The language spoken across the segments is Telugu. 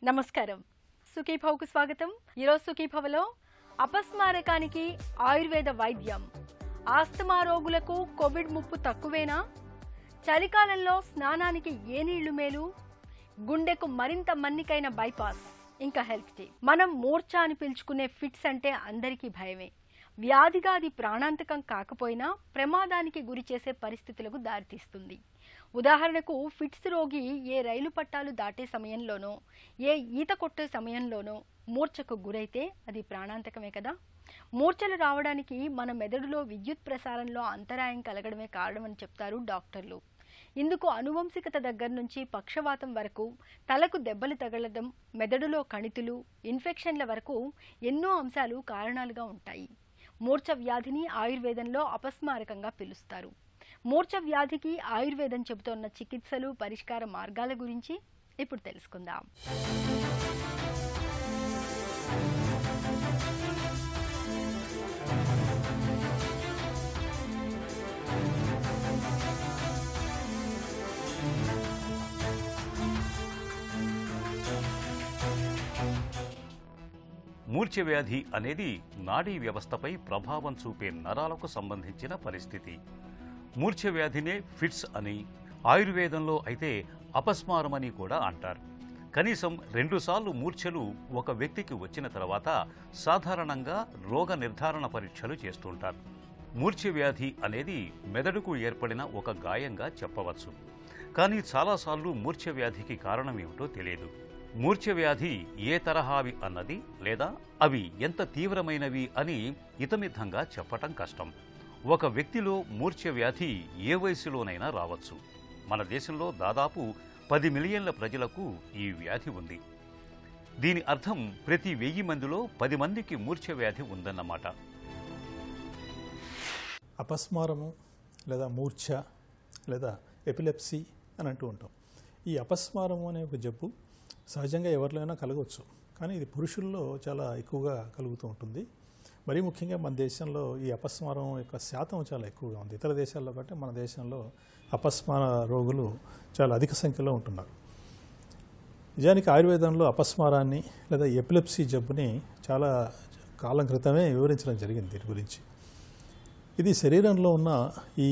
నమస్కారం. సుఖీభవకు స్వాగతం. ఈరోజు సుఖీభవలో అపస్మారకానికి ఆయుర్వేద వైద్యం. ఆస్తమా రోగులకు కోవిడ్ ముప్పు తక్కువేనా? చలికాలంలో స్నానానికి ఏ నీళ్లు మేలు? గుండెకు మరింత మన్నికైన బైపాస్. ఇంకా హెల్త్ టిప్. మనం మూర్ఛ అని పిలుచుకునే ఫిట్స్ అంటే అందరికీ భయమే. వ్యాధిగా అది ప్రాణాంతకం కాకపోయినా ప్రమాదానికి గురి చేసే పరిస్థితులకు దారితీస్తుంది. ఉదాహరణకు ఫిట్స్ రోగి ఏ రైలు పట్టాలు దాటే సమయంలోనో ఏ ఈత కొట్టే సమయంలోనో మూర్ఛకు గురైతే అది ప్రాణాంతకమే కదా. మూర్ఛలు రావడానికి మన మెదడులో విద్యుత్ ప్రసారంలో అంతరాయం కలగడమే కారణమని చెప్తారు డాక్టర్లు. ఇందుకు అనువంశికత దగ్గర నుంచి పక్షవాతం వరకు, తలకు దెబ్బలు తగలడం, మెదడులో కణితులు, ఇన్ఫెక్షన్ల వరకు ఎన్నో అంశాలు కారణాలుగా ఉంటాయి. మూర్ఛ వ్యాధిని ఆయుర్వేదంలో అపస్మారకంగా పిలుస్తారు. మూర్ఛ వ్యాధికి ఆయుర్వేదం చెబుతోన్న చికిత్సలు, పరిష్కార మార్గాల గురించి ఇప్పుడు తెలుసుకుందాం. మూర్ఛ వ్యాధి అనేది నాడీ వ్యవస్థపై ప్రభావం చూపే నరాలకు సంబంధించిన పరిస్థితి. మూర్ఛ వ్యాధినే ఫిట్స్ అని, ఆయుర్వేదంలో అయితే అపస్మారమని కూడా అంటారు. కనీసం 2 సార్లు మూర్ఛలు ఒక వ్యక్తికి వచ్చిన తర్వాత సాధారణంగా రోగ నిర్ధారణ పరీక్షలు చేస్తుంటారు. మూర్ఛ వ్యాధి అనేది మెదడుకు ఏర్పడిన ఒక గాయంగా చెప్పవచ్చు. కానీ చాలాసార్లు మూర్ఛ వ్యాధికి కారణమేమిటో తెలియదు. మూర్ఛ వ్యాధి ఏ తరహావి అన్నది లేదా అవి ఎంత తీవ్రమైనవి అని ఇతమితంగా చెప్పటం కష్టం. ఒక వ్యక్తిలో మూర్ఛ వ్యాధి ఏ వయసులోనైనా రావచ్చు. మన దేశంలో దాదాపు 10 మిలియన్ల ప్రజలకు ఈ వ్యాధి ఉంది. దీని అర్థం ప్రతి 1000 మందిలో 10 మందికి మూర్ఛ వ్యాధి ఉందన్నమాట. అపస్మారము లేదా మూర్ఛ లేదా ఎపిలెప్సీ అని అంటూ ఉంటాం. ఈ అపస్మారము అనే ఒక జబ్బు సహజంగా ఎవరిలోనైనా కలగవచ్చు, కానీ ఇది పురుషుల్లో చాలా ఎక్కువగా కలుగుతూ ఉంటుంది. మరీ ముఖ్యంగా మన దేశంలో ఈ అపస్మారం యొక్క శాతం చాలా ఎక్కువగా ఉంది. ఇతర దేశాల్లో కంటే మన దేశంలో అపస్మార రోగులు చాలా అధిక సంఖ్యలో ఉంటున్నారు. నిజానికి ఆయుర్వేదంలో అపస్మారాన్ని లేదా ఎపిలెప్సీ జబ్బుని చాలా కాలం క్రితమే వివరించడం జరిగింది. దీని గురించి ఇది శరీరంలో ఉన్న ఈ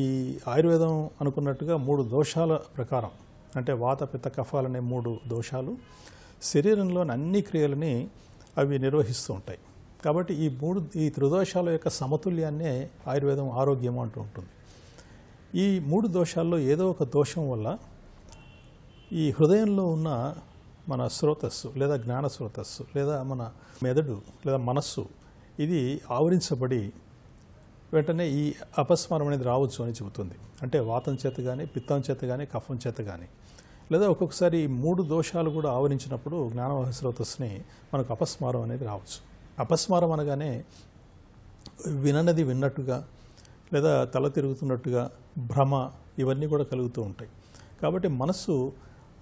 ఆయుర్వేదం అనుకున్నట్టుగా 3 దోషాల ప్రకారం, అంటే వాత పిత్త కఫాలనే 3 దోషాలు శరీరంలోని అన్ని క్రియలని అవి నిర్వహిస్తూ ఉంటాయి. కాబట్టి ఈ త్రిదోషాల యొక్క సమతుల్యాన్నే ఆయుర్వేదం ఆరోగ్యం అంటూ ఉంటుంది. ఈ 3 దోషాల్లో ఏదో ఒక దోషం వల్ల ఈ హృదయంలో ఉన్న మన స్రోతస్సు లేదా జ్ఞాన స్రోతస్సు లేదా మన మెదడు లేదా మనస్సు ఇది ఆవరించబడి వెంటనే ఈ అపస్మారం అనేది రావచ్చు అని చెబుతుంది. అంటే వాతం చేత కానీ, పిత్తం చేత కానీ, కఫం చేత కానీ, లేదా ఒక్కొక్కసారి 3 దోషాలు కూడా ఆవరించినప్పుడు జ్ఞానవాహ స్రోతస్సుని మనకు అపస్మారం అనేది రావచ్చు. అపస్మారం అనగానే విననది విన్నట్టుగా లేదా తల తిరుగుతున్నట్టుగా భ్రమ ఇవన్నీ కూడా కలుగుతూ ఉంటాయి. కాబట్టి మనస్సు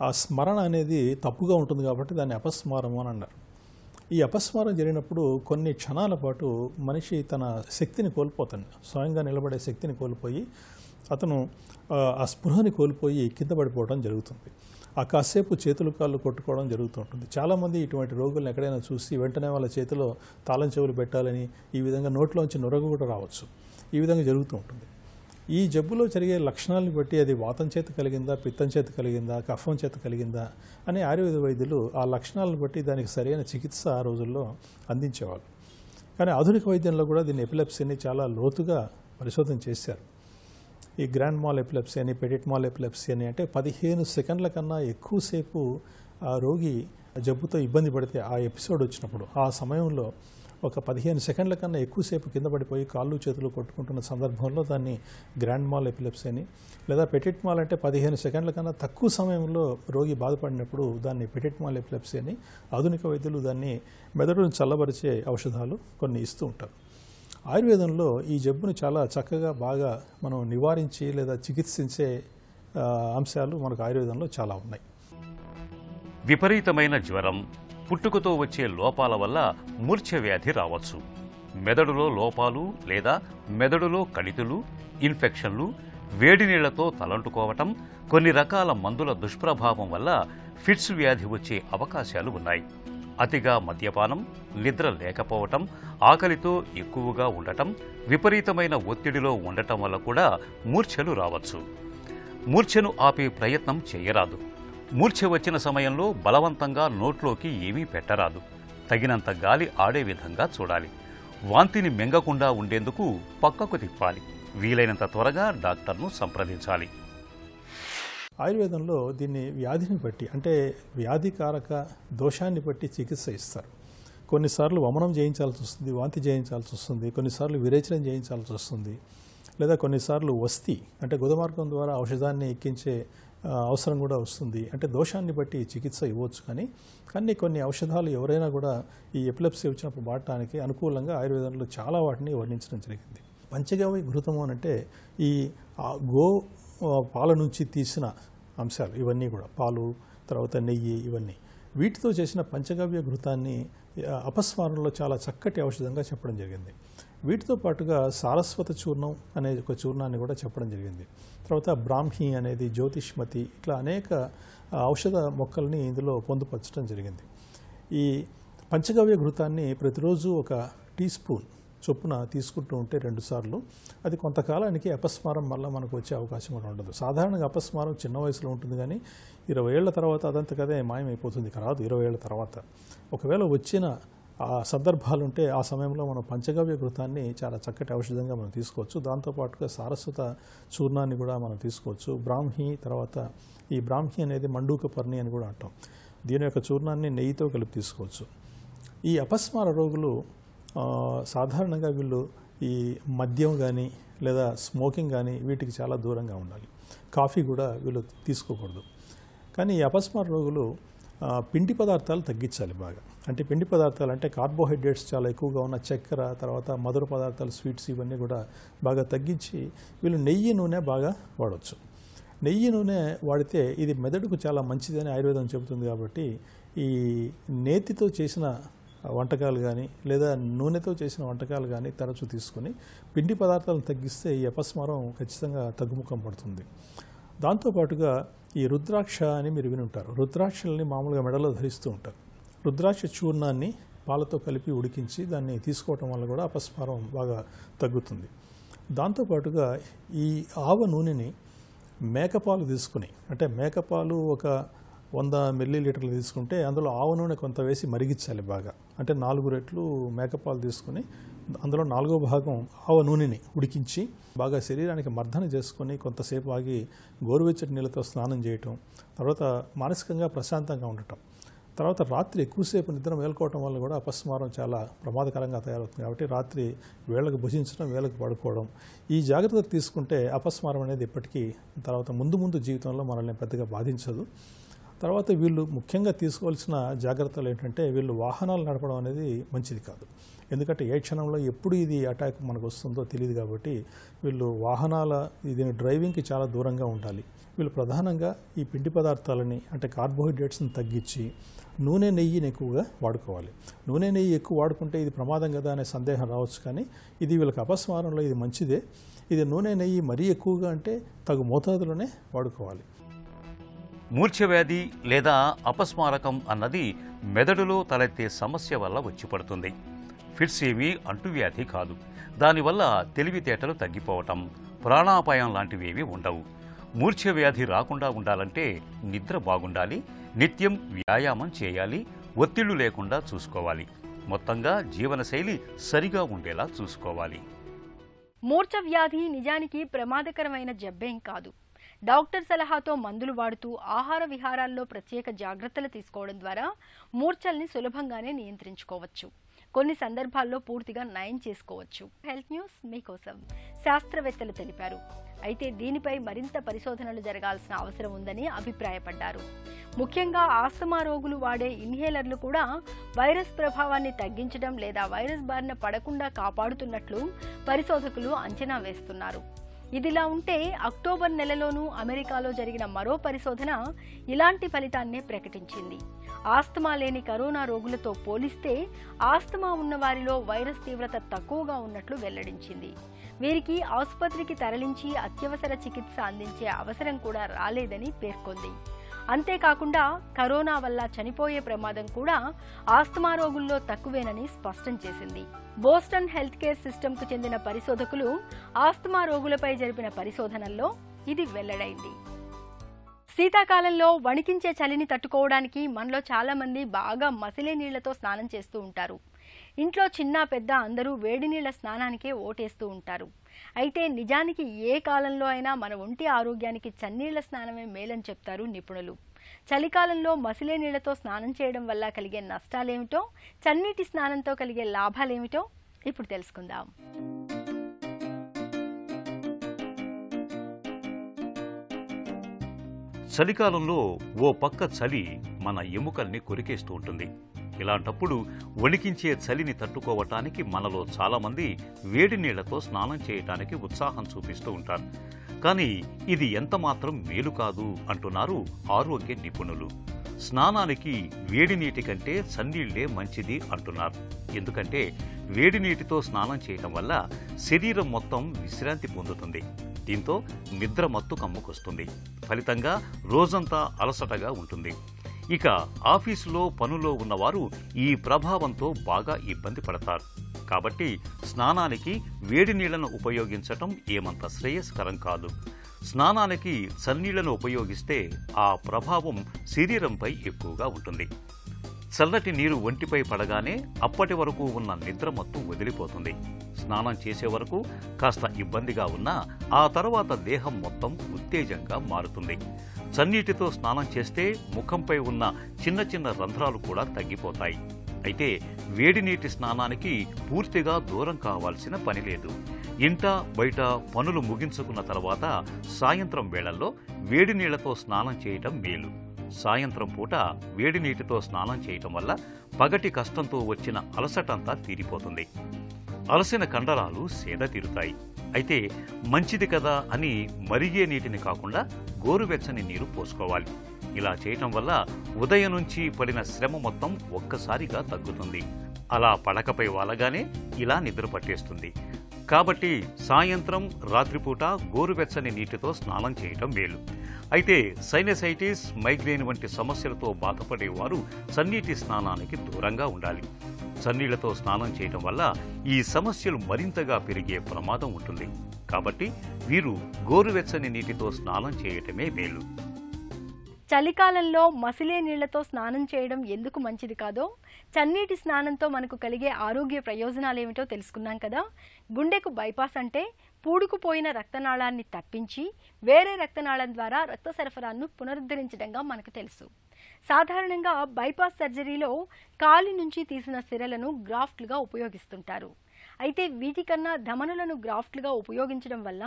ఆ స్మరణ అనేది తప్పుగా ఉంటుంది కాబట్టి దాన్ని అపస్మారం అని అన్నారు. ఈ అపస్మారం జరిగినప్పుడు కొన్ని క్షణాల పాటు మనిషి తన శక్తిని కోల్పోతాడు. స్వయంగా నిలబడే శక్తిని కోల్పోయి అతను ఆ స్పృహని కోల్పోయి కింద పడిపోవడం జరుగుతుంది. ఆ కాసేపు చేతులు కాళ్ళు కొట్టుకోవడం జరుగుతూ ఉంటుంది. చాలామంది ఇటువంటి రోగులను ఎక్కడైనా చూసి వెంటనే వాళ్ళ చేతిలో తాళం చెవులు పెట్టాలని, ఈ విధంగా నోట్లోంచి నొరగ కూడా రావచ్చు. ఈ విధంగా జరుగుతూ ఉంటుంది. ఈ జబ్బులో జరిగే లక్షణాలను బట్టి అది వాతం చేత కలిగిందా, పిత్తం చేత కలిగిందా, కఫం చేత కలిగిందా అని ఆయుర్వేద వైద్యులు ఆ లక్షణాలను బట్టి దానికి సరైన చికిత్స ఆ రోజుల్లో అందించేవాళ్ళు. కానీ ఆధునిక వైద్యంలో కూడా దీన్ని ఎపిలెప్సీని చాలా లోతుగా పరిశోధన చేశారు. ఈ గ్రాండ్ మాల్ ఎపిలెప్సీ అని, పెటిట్ మాల్ ఎపిలెప్సీ అని, అంటే 15 సెకండ్ల కన్నా ఎక్కువసేపు ఆ రోగి జబ్బుతో ఇబ్బంది పడితే ఆ ఎపిసోడ్ వచ్చినప్పుడు ఆ సమయంలో ఒక 15 సెకండ్ల కన్నా ఎక్కువసేపు కింద పడిపోయి కాళ్ళు చేతులు కొట్టుకుంటున్న సందర్భంలో దాన్ని గ్రాండ్ మాల్ ఎపిలెప్సీ అని, లేదా పెటిట్ మాల్ అంటే 15 సెకండ్ల కన్నా తక్కువ సమయంలో రోగి బాధపడినప్పుడు దాన్ని పెటిట్ మాల్ ఎపిలెప్సీ అని ఆధునిక వైద్యులు దాన్ని మెదడును చల్లబరిచే ఔషధాలు కొన్ని ఇస్తూ ఉంటారు. ఆయుర్వేదంలో ఈ జబ్బును చాలా చక్కగా బాగా మనం నివారించి లేదా చికిత్సించే అంశాలు మనకు ఆయుర్వేదంలో చాలా ఉన్నాయి. విపరీతమైన జ్వరం, పుట్టుకతో వచ్చే లోపాల వల్ల మూర్ఛ వ్యాధి రావచ్చు. మెదడులో లోపాలు లేదా మెదడులో కణితులు, ఇన్ఫెక్షన్లు, వేడి నీళ్లతో తలంటుకోవటం, కొన్ని రకాల మందుల దుష్ప్రభావం వల్ల ఫిట్స్ వ్యాధి వచ్చే అవకాశాలు ఉన్నాయి. అతిగా మద్యపానం, నిద్ర లేకపోవటం, ఆకలితో ఎక్కువగా ఉండటం, విపరీతమైన ఒత్తిడిలో ఉండటం వల్ల కూడా మూర్ఛలు రావచ్చు. మూర్ఛను ఆపే ప్రయత్నం చేయరాదు. మూర్ఛ వచ్చిన సమయంలో బలవంతంగా నోట్లోకి ఏమీ పెట్టరాదు. తగినంత గాలి ఆడే విధంగా చూడాలి. వాంతిని మింగకుండా ఉండేందుకు పక్కకు తిప్పాలి. వీలైనంత త్వరగా డాక్టర్ను సంప్రదించాలి. ఆయుర్వేదంలో దీన్ని వ్యాధిని బట్టి, అంటే వ్యాధికారక దోషాన్ని బట్టి చికిత్స ఇస్తారు. కొన్నిసార్లు వమనం చేయించాల్సి వస్తుంది, వాంతి చేయించాల్సి వస్తుంది, కొన్నిసార్లు విరేచనం చేయించాల్సి వస్తుంది, లేదా కొన్నిసార్లు వస్తి అంటే గుదమార్గం ద్వారా ఔషధాన్ని ఎక్కించే అవసరం కూడా వస్తుంది. అంటే దోషాన్ని బట్టి చికిత్స ఇవ్వచ్చు. కానీ కొన్ని ఔషధాలు ఎవరైనా కూడా ఈ ఎపిలెప్సీ వచ్చినప్పుడు వాడటానికి అనుకూలంగా ఆయుర్వేదంలో చాలా వాటిని వర్ణించడం జరిగింది. పంచగవ్య ఘృతము అంటే ఈ గో పాల నుంచి తీసిన అంశాలు ఇవన్నీ కూడా, పాలు, తర్వాత నెయ్యి, ఇవన్నీ వీటితో చేసిన పంచగవ్య ఘృతాన్ని అపస్మారంలో చాలా చక్కటి ఔషధంగా చెప్పడం జరిగింది. వీటితో పాటుగా సారస్వత చూర్ణం అనే ఒక చూర్ణాన్ని కూడా చెప్పడం జరిగింది. తర్వాత బ్రాహ్మి అనేది, జ్యోతిష్మతి, ఇట్లా అనేక ఔషధ మొక్కల్ని ఇందులో పొందుపరచడం జరిగింది. ఈ పంచగవ్య ఘృతాన్ని ప్రతిరోజు ఒక టీ స్పూన్ చొప్పున తీసుకుంటూ ఉంటే 2 సార్లు అది కొంతకాలానికి అపస్మారం వల్ల మనకు వచ్చే అవకాశం కూడా ఉండదు. సాధారణంగా అపస్మారం చిన్న వయసులో ఉంటుంది, కానీ 20 ఏళ్ల తర్వాత అదంతకదే మాయమైపోతుంది. రాదు 20 ఏళ్ల తర్వాత. ఒకవేళ వచ్చిన ఆ సందర్భాలు ఉంటే ఆ సమయంలో మనం పంచగవ్య ఘృతాన్ని చాలా చక్కటి ఔషధంగా మనం తీసుకోవచ్చు. దాంతోపాటుగా సారస్వత చూర్ణాన్ని కూడా మనం తీసుకోవచ్చు. బ్రాహ్మి, తర్వాత ఈ బ్రాహ్మి అనేది మండూకపర్ణి అని కూడా అంటాం. దీని యొక్క చూర్ణాన్ని నెయ్యితో కలిపి తీసుకోవచ్చు. ఈ అపస్మార రోగులు సాధారణంగా వీళ్ళు ఈ మద్యం కానీ లేదా స్మోకింగ్ కానీ వీటికి చాలా దూరంగా ఉండాలి. కాఫీ కూడా వీళ్ళు తీసుకోకూడదు. కానీ ఈ అపస్మార రోగులు పిండి పదార్థాలు తగ్గించాలి బాగా. అంటే పిండి పదార్థాలు అంటే కార్బోహైడ్రేట్స్ చాలా ఎక్కువగా ఉన్న చక్కెర, తర్వాత మధుర పదార్థాలు, స్వీట్స్, ఇవన్నీ కూడా బాగా తగ్గించి వీళ్ళు నెయ్యి నూనె బాగా వాడవచ్చు. నెయ్యి నూనె వాడితే ఇది మెదడుకు చాలా మంచిదని ఆయుర్వేదం చెబుతుంది. కాబట్టి ఈ నేతితో చేసిన వంటకాలు కానీ లేదా నూనెతో చేసిన వంటకాలు కానీ తరచూ తీసుకొని పిండి పదార్థాలను తగ్గిస్తే ఈ అపస్మారం ఖచ్చితంగా తగ్గుముఖం పడుతుంది. దాంతోపాటుగా ఈ రుద్రాక్ష అని మీరు విని ఉంటారు. రుద్రాక్షల్ని మామూలుగా మెడలో ధరిస్తూ ఉంటారు. రుద్రాక్ష చూర్ణాన్ని పాలతో కలిపి ఉడికించి దాన్ని తీసుకోవటం వల్ల కూడా అపస్మారం బాగా తగ్గుతుంది. దాంతోపాటుగా ఈ ఆవ నూనెని మేకపాలు తీసుకుని, అంటే మేకపాలు ఒక 100 మిల్లీలీటర్లు తీసుకుంటే అందులో ఆవ నూనె కొంత వేసి మరిగించాలి బాగా. అంటే 4 రెట్లు మేకపాలు తీసుకొని అందులో 4వ భాగం ఆవ నూనెని ఉడికించి బాగా శరీరానికి మర్దన చేసుకొని కొంతసేపు ఆగి గోరువెచ్చటి నీళ్ళతో స్నానం చేయటం, తర్వాత మానసికంగా ప్రశాంతంగా ఉండటం, తర్వాత రాత్రి ఎక్కువసేపు నిద్ర మేల్కోవటం వల్ల కూడా అపస్మారం చాలా ప్రమాదకరంగా తయారవుతుంది. కాబట్టి రాత్రి వేళకు భుజించడం, వేళకు పడుకోవడం, ఈ జాగ్రత్తలు తీసుకుంటే అపస్మారం అనేది ఇప్పటికీ తర్వాత ముందు జీవితంలో మనల్ని పెద్దగా బాధించదు. తర్వాత వీళ్ళు ముఖ్యంగా తీసుకోవాల్సిన జాగ్రత్తలు ఏంటంటే, వీళ్ళు వాహనాలు నడపడం అనేది మంచిది కాదు. ఎందుకంటే ఏ క్షణంలో ఎప్పుడు ఇది అటాక్ మనకు వస్తుందో తెలియదు. కాబట్టి వీళ్ళు దీని డ్రైవింగ్కి చాలా దూరంగా ఉండాలి. వీళ్ళు ప్రధానంగా ఈ పిండి పదార్థాలని, అంటే కార్బోహైడ్రేట్స్ని తగ్గించి నూనె, నెయ్యిని ఎక్కువగా వాడుకోవాలి. నూనె, నెయ్యి ఎక్కువ వాడుకుంటే ఇది ప్రమాదం కదా అనే సందేహం రావచ్చు, కానీ ఇది వీళ్ళకి అపస్మారంలో ఇది మంచిదే. ఇది నూనె, నెయ్యి మరీ ఎక్కువగా అంటే తగు మోతాదులోనే వాడుకోవాలి. మూర్ఛవ్యాధి లేదా అపస్మారకం అన్నది మెదడులో తలెత్తే సమస్య వల్ల వచ్చి పడుతుంది. ఫిట్స్ ఏమీ అంటువ్యాధి కాదు. దానివల్ల తెలివితేటలు తగ్గిపోవటం, ప్రాణాపాయం లాంటివేమీ ఉండవు. మూర్ఛవ్యాధి రాకుండా ఉండాలంటే నిద్ర బాగుండాలి, నిత్యం వ్యాయామం చేయాలి, ఒత్తిళ్లు లేకుండా చూసుకోవాలి. మొత్తంగా జీవనశైలి సరిగా ఉండేలా చూసుకోవాలి. మూర్ఛ వ్యాధి నిజానికి ప్రమాదకరమైన జబ్బేం కాదు. డాక్టర్ సలహాతో మందులు వాడుతూ ఆహార విహారాల్లో ప్రత్యేక జాగ్రత్తలు తీసుకోవడం ద్వారా మూర్ఛల్ని సులభంగానే నియంత్రించుకోవచ్చు. కొన్ని సందర్భాల్లో పూర్తిగా నయం చేసుకోవచ్చు. హెల్త్ న్యూస్ మీకోసం శాస్త్రవేత్తలు తెలిపారు. అయితే దీనిపై మరింత పరిశోధనలు జరగాల్సిన అవసరం ఉందని అభిప్రాయపడ్డారు. ముఖ్యంగా ఆస్తమా రోగులు వాడే ఇన్హేలర్లు కూడా వైరస్ ప్రభావాన్ని తగ్గించడం లేదా వైరస్ బారిన పడకుండా కాపాడుతున్నట్లు పరిశోధకులు అంచనా వేస్తున్నారు. ఇదిలా ఉంటే అక్టోబర్ నెలలోనూ అమెరికాలో జరిగిన మరో పరిశోధన ఇలాంటి ఫలితాన్నే ప్రకటించింది. ఆస్తమా లేని కరోనా రోగులతో పోలిస్తే ఆస్తమా ఉన్న వారిలో వైరస్ తీవ్రత తక్కువగా ఉన్నట్లు వెల్లడించింది. వీరికి ఆసుపత్రికి తరలించి అత్యవసర చికిత్స అందించే అవసరం కూడా రాలేదని పేర్కొంది. అంతేకాకుండా కరోనా వల్ల చనిపోయే ప్రమాదం కూడా ఆస్తమా రోగుల్లో తక్కువేనని స్పష్టం చేసింది. బోస్టన్ హెల్త్ కేర్ సిస్టమ్కు చెందిన పరిశోధకులు ఆస్తమా రోగులపై జరిపిన పరిశోధనల్లో ఇది వెల్లడైంది. శీతాకాలంలో వణికించే చలిని తట్టుకోవడానికి మనలో చాలా మంది బాగా మసిలే నీళ్లతో స్నానం చేస్తూ ఉంటారు. ఇంట్లో చిన్న పెద్ద అందరూ వేడి నీళ్ల స్నానానికే ఓటేస్తూ ఉంటారు. అయితే నిజానికి ఏ కాలంలో అయినా మన ఒంటి ఆరోగ్యానికి చన్నీళ్ల స్నానమే మేలని చెప్తారు నిపుణులు. చలికాలంలో మసిలే నీళ్లతో స్నానం చేయడం వల్ల కలిగే నష్టాలేమిటో, చన్నీటి స్నానంతో కలిగే లాభాలేమిటో ఇప్పుడు తెలుసుకుందాం. చలికాలంలో ఓ పక్క చలి మన ఎముకల్ని కొరికేస్తూ ఉంటుంది. ఇలాంటప్పుడు వణికించే చలిని తట్టుకోవటానికి మనలో చాలామంది వేడి నీళ్లతో స్నానం చేయటానికి ఉత్సాహం చూపిస్తూ ఉంటారు. కానీ ఇది ఎంతమాత్రం మేలు కాదు అంటున్నారు ఆరోగ్య నిపుణులు. స్నానానికి వేడి నీటి కంటే చన్నీళ్లే మంచిది అంటున్నారు. ఎందుకంటే వేడి నీటితో స్నానం చేయటం వల్ల శరీరం మొత్తం విశ్రాంతి పొందుతుంది. దీంతో నిద్ర మత్తు కమ్ముకొస్తుంది. ఫలితంగా రోజంతా అలసటగా ఉంటుంది. ఇక ఆఫీసులో పనులో ఉన్నవారు ఈ ప్రభావంతో బాగా ఇబ్బంది పడతారు. కాబట్టి స్నానానికి వేడి నీళ్లను ఉపయోగించటం ఏమంత శ్రేయస్కరం కాదు. స్నానానికి చన్నీళ్లను ఉపయోగిస్తే ఆ ప్రభావం శరీరంపై ఎక్కువగా ఉంటుంది. చల్లటి నీరు ఒంటిపై పడగానే అప్పటి వరకు ఉన్న నిద్రమత్తు వదిలిపోతుంది. స్నానం చేసే వరకు కాస్త ఇబ్బందిగా ఉన్నా ఆ తర్వాత దేహం మొత్తం ఉత్తేజంగా మారుతుంది. చన్నీటితో స్నానం చేస్తే ముఖంపై ఉన్న చిన్న చిన్న రంధ్రాలు కూడా తగ్గిపోతాయి. అయితే వేడి నీటి స్నానానికి పూర్తిగా దూరం కావాల్సిన పని లేదు. ఇంట బయట పనులు ముగించుకున్న తర్వాత సాయంత్రం వేళల్లో వేడి నీళ్లతో స్నానం చేయటం మేలు. సాయంత్రం పూట వేడి నీటితో స్నానం చేయటం వల్ల పగటి కష్టంతో వచ్చిన అలసటంతా తీరిపోతుంది. అలసిన కండరాలు సేద తీరుతాయి. అయితే మంచిది కదా అని మరిగే నీటిని కాకుండా గోరువెచ్చని నీరు పోసుకోవాలి. ఇలా చేయటం వల్ల ఉదయం నుంచి పడిన శ్రమ మొత్తం ఒక్కసారిగా తగ్గుతుంది. అలా పడకపై వాలగానే ఇలా నిద్ర పట్టేస్తుంది. కాబట్టి సాయంత్రం రాత్రిపూట గోరువెచ్చని నీటితో స్నానం చేయటం మేలు. అయితే సైనసైటిస్, మైగ్రేన్ వంటి సమస్యలతో బాధపడేవారు చన్నీటి స్నానానికి దూరంగా ఉండాలి. చన్నీళ్లతో స్నానం చేయటం వల్ల ఈ సమస్యలు మరింతగా పెరిగే ప్రమాదం ఉంటుంది. కాబట్టి వీరు గోరువెచ్చని నీటితో స్నానం చేయటమే మేలు. చలికాలంలో మసిలే నీళ్లతో స్నానం చేయడం ఎందుకు మంచిది కాదో, చన్నీటి స్నానంతో మనకు కలిగే ఆరోగ్య ప్రయోజనాలేమిటో తెలుసుకున్నాం కదా. గుండెకు బైపాస్ అంటే పూడుకుపోయిన రక్తనాళాన్ని తప్పించి వేరే రక్తనాళం ద్వారా రక్త సరఫరాను పునరుద్ధరించడంగా మనకు తెలుసు. సాధారణంగా బైపాస్ సర్జరీలో కాలి నుంచి తీసిన సిరలను గ్రాఫ్ట్లుగా ఉపయోగిస్తుంటారు. అయితే వీటికన్నా ధమనులను గ్రాఫ్ట్లుగా ఉపయోగించడం వల్ల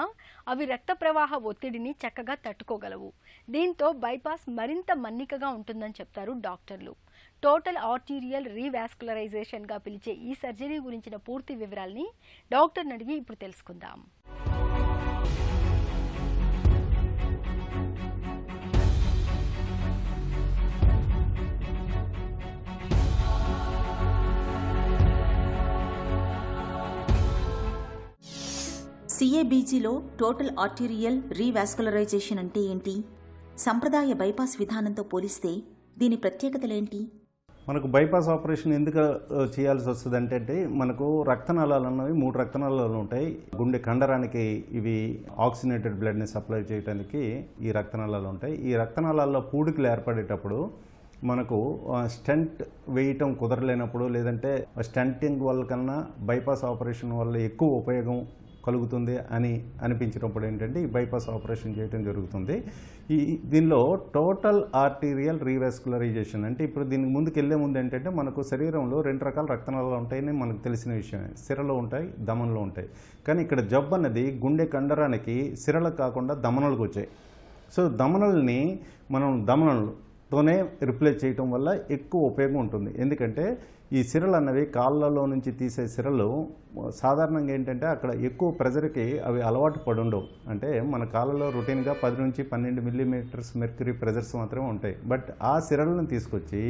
అవి రక్త ప్రవాహ ఒత్తిడిని చక్కగా తట్టుకోగలవు. దీంతో బైపాస్ మరింత మన్నికగా ఉంటుందని చెప్తారు డాక్టర్లు. టోటల్ ఆర్టీరియల్ రీవాస్కులరైజేషన్గా పిలిచే ఈ సర్జరీ గురించిన పూర్తి వివరాల్ని డాక్టర్ని అడిగి ఇప్పుడు తెలుసుకుందాం. సిఏబీజీలో టోటల్ ఆర్టీరియల్ రీవాస్కులరైజేషన్ అంటే ఏంటి? సంప్రదాయ బైపాస్ విధానంతో పోలిస్తే దీని ప్రత్యేకతలేంటి? మనకు బైపాస్ ఆపరేషన్ ఎందుకు చేయాల్సి వస్తుంది అంటే మనకు రక్తనాళాలు అన్నవి 3 రక్తనాళాలు ఉంటాయి. గుండె కండరానికి ఇవి ఆక్సిజనేటెడ్ బ్లడ్ని సప్లై చేయడానికి ఈ రక్తనాళాలు ఉంటాయి. ఈ రక్తనాళాల్లో పూడికలు ఏర్పడేటప్పుడు మనకు స్టెంట్ వేయటం కుదరలేనప్పుడు, లేదంటే స్టెంటింగ్ వల్ల కన్నా బైపాస్ ఆపరేషన్ వల్ల ఎక్కువ ఉపయోగం కలుగుతుంది అని అనిపించినప్పుడు ఏంటంటే ఈ బైపాస్ ఆపరేషన్ చేయడం జరుగుతుంది. దీనిలో టోటల్ ఆర్టీరియల్ రీవాస్కులరైజేషన్ అంటే ఇప్పుడు దీనికి ముందుకు వెళ్ళే ముందు ఏంటంటే మనకు శరీరంలో 2 రకాల రక్తనాళాలు ఉంటాయని మనకు తెలిసిన విషయమే. సిరలో ఉంటాయి, దమనలో ఉంటాయి. కానీ ఇక్కడ జబ్బు అన్నది గుండె కండరానికి సిరలకు కాకుండా దమనలకు వచ్చాయి. సో దమనల్ని మనం దమనలతో తోనే రిప్లేస్ చేయటం వల్ల ఎక్కువ ఉపయోగం ఉంటుంది. ఎందుకంటే ఈ సిరలు అన్నవి కాళ్ళలో నుంచి తీసే సిరలు సాధారణంగా ఏంటంటే అక్కడ ఎక్కువ ప్రెజర్కి అవి అలవాటు పడి ఉండవు. అంటే మన కాళ్ళలో రొటీన్గా 10 నుంచి 12 మిల్లీమీటర్స్ మెర్క్యూరీ ప్రెజర్స్ మాత్రమే ఉంటాయి. బట్ ఆ సిరలను తీసుకొచ్చి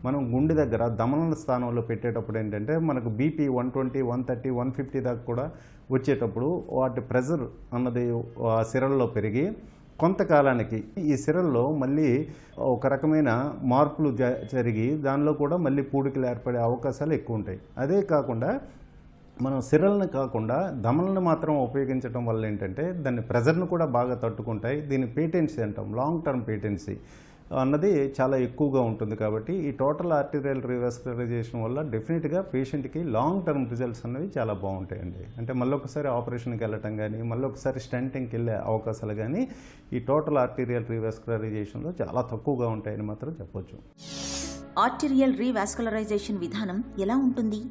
మనం గుండె దగ్గర దమనల స్థానంలో పెట్టేటప్పుడు ఏంటంటే మనకు బీపీ 120, 130, 150 దాకా కూడా వచ్చేటప్పుడు వాటి ప్రెజర్ అన్నది ఆ సిరల్లో పెరిగి కొంతకాలానికి ఈ సిరల్లో మళ్ళీ ఒక రకమైన మార్పులు జరిగి దానిలో కూడా మళ్ళీ పూడికలు ఏర్పడే అవకాశాలు ఎక్కువ ఉంటాయి. అదే కాకుండా మనం సిరల్ని కాకుండా దమలను మాత్రం ఉపయోగించడం వల్ల ఏంటంటే దాని ప్రెజర్ను కూడా బాగా తట్టుకుంటాయి. దీని పేటెన్సీ అంటాం, లాంగ్ టర్మ్ పేటెన్సీ అన్నది చాలా ఎక్కువగా ఉంటుంది. కాబట్టి ఈ టోటల్ ఆర్టీరియల్ రీవాస్కులరైజేషన్ వల్ల డెఫినెట్గా పేషెంట్కి లాంగ్ టర్మ్ రిజల్ట్స్ అనేవి చాలా బాగుంటాయండి. అంటే మళ్ళొకసారి ఆపరేషన్కి వెళ్ళటం కానీ మళ్ళొకసారి స్టంటింగ్కి వెళ్ళే అవకాశాలు కానీ ఈ టోటల్ ఆర్టీరియల్ రీవాస్కులరైజేషన్లో చాలా తక్కువగా ఉంటాయని మాత్రం చెప్పొచ్చు. ఆర్టీరియల్ రీవాస్కులరైజేషన్ విధానం ఎలా ఉంటుంది?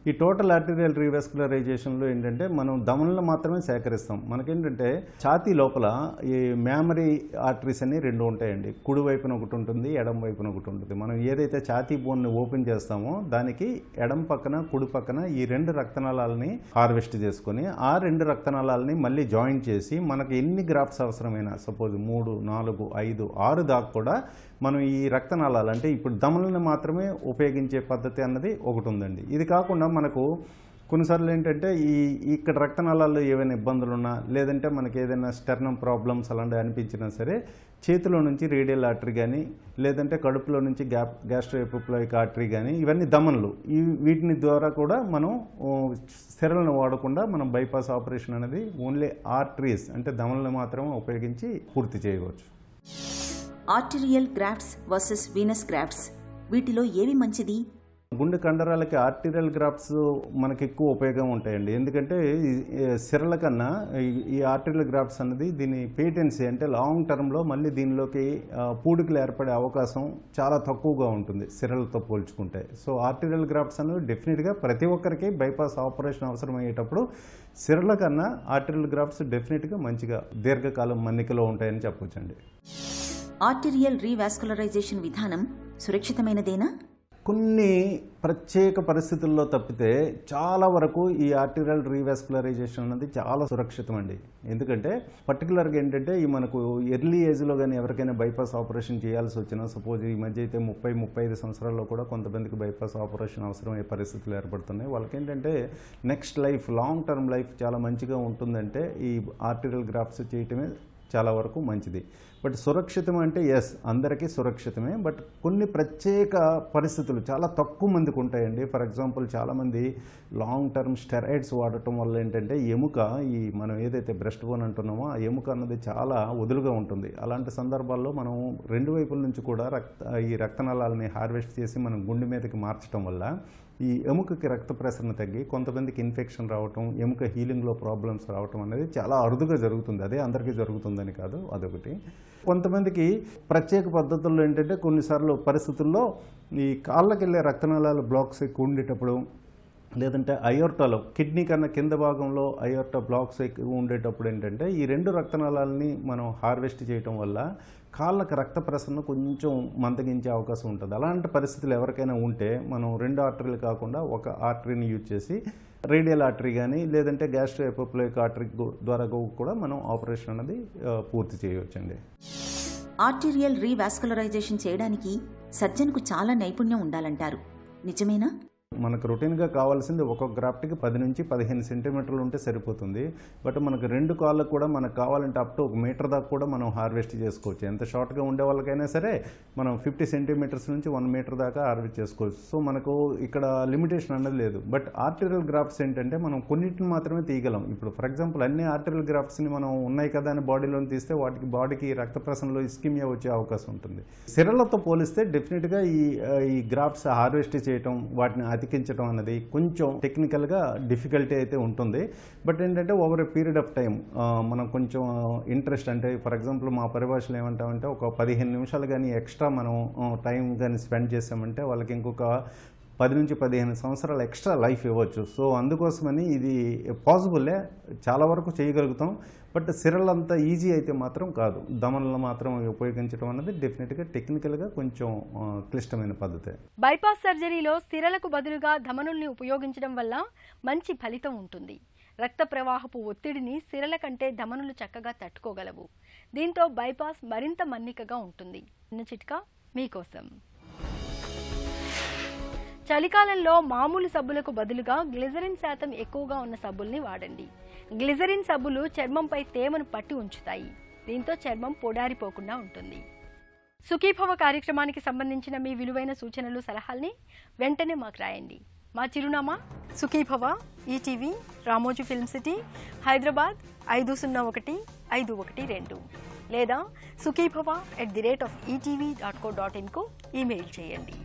ఈ టోటల్ ఆర్టీరియల్ రీవాస్కులరైజేషన్లో ఏంటంటే మనం దమనలు మాత్రమే సేకరిస్తాం. మనకేంటంటే ఛాతీ లోపల ఈ మ్యామరీ ఆర్టరీస్ అని 2 ఉంటాయండి. కుడి వైపున ఒకటి ఉంటుంది, ఎడం వైపున ఒకటి ఉంటుంది. మనం ఏదైతే ఛాతీ బోన్ని ఓపెన్ చేస్తామో దానికి ఎడం పక్కన కుడి పక్కన ఈ 2 రక్తనాళాలని హార్వెస్ట్ చేసుకొని ఆ 2 రక్తనాళాలని మళ్ళీ జాయింట్ చేసి మనకు ఎన్ని గ్రాఫ్ట్స్ అవసరమైనా సపోజ్ 3, 4, 5, 6 దాకా కూడా మనం ఈ రక్తనాళాలు అంటే ఇప్పుడు దమనలను మాత్రమే ఉపయోగించే పద్ధతి అన్నది ఒకటి ఉందండి. ఇది కాకుండా మనకు కొన్నిసార్లు ఏంటంటే ఇక్కడ రక్తనాళాల్లో ఏవైనా ఇబ్బందులు ఉన్నా లేదంటే మనకి ఏదైనా స్టెర్నమ్ ప్రాబ్లమ్స్ అలాంటివి అనిపించినా సరే చేతిలో నుంచి రేడియల్ ఆర్టరీ కానీ లేదంటే కడుపులో నుంచి గ్యాస్ట్రోఎపిప్లాయిక్ ఆర్టరీ కానీ ఇవన్నీ దమనలు వీటిని ద్వారా కూడా మనం సిరలను వాడకుండా మనం బైపాస్ ఆపరేషన్ అనేది ఓన్లీ ఆర్టరీస్ అంటే దమనలు మాత్రమే ఉపయోగించి పూర్తి చేయవచ్చు. Arterial grafts versus Venus grafts, వీటిలో ఏవి మంచిది? గుండె కండరాలకి ఆర్టీరియల్ గ్రాఫ్ట్స్ మనకి ఎక్కువ ఉపయోగం ఉంటాయండి. ఎందుకంటే సిరల కన్నా ఈ ఆర్టీరియల్ గ్రాఫ్ట్స్ అనేది దీని పేటెన్సీ అంటే లాంగ్ టర్మ్లో మళ్ళీ దీనిలోకి పూడికలు ఏర్పడే అవకాశం చాలా తక్కువగా ఉంటుంది సిరలతో పోల్చుకుంటే. సో ఆర్టీరియల్ గ్రాఫ్ట్స్ అనేవి డెఫినెట్గా ప్రతి ఒక్కరికి బైపాస్ ఆపరేషన్ అవసరమయ్యేటప్పుడు సిరల కన్నా ఆర్టీరియల్ గ్రాఫ్ట్స్ డెఫినెట్గా మంచిగా దీర్ఘకాలం మన్నికలో ఉంటాయని చెప్పొచ్చండి. ఆర్టీరియల్ రీవాస్కులరైజేషన్ విధానం సురక్షితమైనదేనా? కొన్ని ప్రత్యేక పరిస్థితుల్లో తప్పితే చాలా వరకు ఈ ఆర్టీరియల్ రీవాస్కులరైజేషన్ అనేది చాలా సురక్షితం అండి. ఎందుకంటే పర్టికులర్గా ఏంటంటే ఈ మనకు ఎర్లీ ఏజ్లో కానీ ఎవరికైనా బైపాస్ ఆపరేషన్ చేయాల్సి వచ్చినా సపోజ్ ఈ మధ్య అయితే 30-35 సంవత్సరాల్లో కూడా కొంతమందికి బైపాస్ ఆపరేషన్ అవసరమయ్యే పరిస్థితులు ఏర్పడుతున్నాయి. వాళ్ళకి ఏంటంటే next life long term life చాలా మంచిగా ఉంటుందంటే ఈ ఆర్టీరియల్ గ్రాఫ్ట్స్ చేయటమే చాలా వరకు మంచిది. బట్ సురక్షితం అంటే ఎస్ అందరికీ సురక్షితమే. బట్ కొన్ని ప్రత్యేక పరిస్థితులు చాలా తక్కువ మందికి ఉంటాయండి. ఫర్ ఎగ్జాంపుల్ చాలామంది లాంగ్ టర్మ్ స్టెరాయిడ్స్ వాడటం వల్ల ఏంటంటే ఎముక ఈ మనం ఏదైతే బ్రెస్ట్ బోన్ అంటున్నామో ఆ ఎముక అన్నది చాలా వదులుగా ఉంటుంది. అలాంటి సందర్భాల్లో మనం 2 వైపుల నుంచి కూడా ఈ రక్తనాళాలని హార్వెస్ట్ చేసి మనం గుండె మీదకి మార్చడం వల్ల ఈ ఎముకకి రక్త ప్రసరణ తగ్గి కొంతమందికి ఇన్ఫెక్షన్ రావటం ఎముక హీలింగ్లో ప్రాబ్లమ్స్ రావటం అనేది చాలా అరుదుగా జరుగుతుంది. అదే అందరికీ జరుగుతుందని కాదు, అదొకటి. కొంతమందికి ప్రత్యేక పద్ధతుల్లో ఏంటంటే కొన్నిసార్లు పరిస్థితుల్లో ఈ కాళ్ళకి వెళ్ళే రక్తనాళాల బ్లాక్స్ ఎక్కువ ఉండేటప్పుడు లేదంటే అయోర్టాలో కిడ్నీ కన్నా కింద భాగంలో అయోర్టా బ్లాక్స్ ఎక్కువ ఉండేటప్పుడు ఏంటంటే ఈ 2 రక్తనాళాలని మనం హార్వెస్ట్ చేయటం వల్ల కాళ్ళకి రక్త ప్రసరణ కొంచెం మందగించే అవకాశం ఉంటుంది. అలాంటి పరిస్థితులు ఎవరికైనా ఉంటే మనం 2 ఆర్టరీలు కాకుండా ఒక ఆర్టరీని యూజ్ చేసి రేడియల్ ఆర్టరీ కానీ లేదంటే గ్యాస్ట్రోఎపిప్లాయిక్ ఆర్టరీ ద్వారా కూడా మనం ఆపరేషన్ అనేది పూర్తి చేయవచ్చండి. ఆర్టీరియల్ రీవాస్కులరైజేషన్ చేయడానికి సర్జన్కు చాలా నైపుణ్యం ఉండాలంటారు, నిజమేనా? మనకు రొటీన్గా కావాల్సింది ఒక్కొక్క గ్రాఫ్ట్కి 10 నుంచి 15 సెంటీమీటర్లు ఉంటే సరిపోతుంది. బట్ మనకు 2 కాళ్ళకు కూడా మనకు కావాలంటే అప్ టు 1 మీటర్ దాకా కూడా మనం హార్వెస్ట్ చేసుకోవచ్చు. ఎంత షార్ట్గా ఉండే వాళ్ళకైనా సరే మనం 50 సెంటీమీటర్స్ నుంచి 1 మీటర్ దాకా హార్వెస్ట్ చేసుకోవచ్చు. సో మనకు ఇక్కడ లిమిటేషన్ అన్నది లేదు. బట్ ఆర్టీరియల్ గ్రాఫ్ట్స్ ఏంటంటే మనం కొన్నిటిని మాత్రమే తీయగలం. ఇప్పుడు ఫర్ ఎగ్జాంపుల్ అన్ని ఆర్టీరియల్ గ్రాఫ్ట్స్ని మనం ఉన్నాయి కదా అని బాడీలోని తీస్తే వాటికి బాడీకి రక్త ప్రసరణలో ఇస్కిమియా వచ్చే అవకాశం ఉంటుంది. సిరలతో పోలిస్తే డెఫినెట్గా ఈ గ్రాఫ్ట్స్ హార్వెస్ట్ చేయటం వాటిని అతికించడం అనేది కొంచెం టెక్నికల్గా డిఫికల్టీ అయితే ఉంటుంది. బట్ ఏంటంటే over a period of time మనం కొంచెం ఇంట్రెస్ట్ అంటే ఫర్ ఎగ్జాంపుల్ మా పరిభాషలో ఏమంటామంటే ఒక 15 నిమిషాలు కానీ ఎక్స్ట్రా మనం టైం కానీ స్పెండ్ చేసామంటే వాళ్ళకి ఇంకొక 10 నుంచి 15 సంవత్సరాల ఎక్స్ట్రా లైఫ్ ఇవ్వచ్చు. సో అందుకోసమని ఇది పాసిబుల్లే, చాలా వరకు చేయగలుగుతాం. బట్ సిరల్ అంత ఈజీ అయితే మాత్రం కాదు. దమనలు మాత్రం ఉపయోగించడం అనేది డెఫినెట్గా టెక్నికల్గా కొంచెం క్లిష్టమైన పద్ధతే. బైపాస్ సర్జరీలో సిరలకు బదులుగా ధమనుల్ని ఉపయోగించడం వల్ల మంచి ఫలితం ఉంటుంది. రక్త ప్రవాహపు ఒత్తిడిని సిరల కంటే ధమనులు చక్కగా తట్టుకోగలవు. దీంతో బైపాస్ మరింత మన్నికగా ఉంటుంది. చిన్న చిట్కా మీకోసం. చలికాలంలో మామూలు సబ్బులకు బదులుగా గ్లిజరిన్ శాతం ఎక్కువగా ఉన్న సబ్బుల్ని వాడండి. గ్లిజరిన్ సబ్బులు చర్మంపై తేమను పట్టి ఉంచుతాయి. దీంతో చర్మం పొడారిపోకుండా ఉంటుంది. సుఖీభవ కార్యక్రమానికి సంబంధించిన మీ విలువైన సూచనలు, సలహాల్ని వెంటనే మాకు రాయండి. మా చిరునామా Sukhibhava, ETV, Ramoji film city, Hyderabad 501512 లేదా sukhibhava@etv.co.in కు ఈమెయిల్ చేయండి.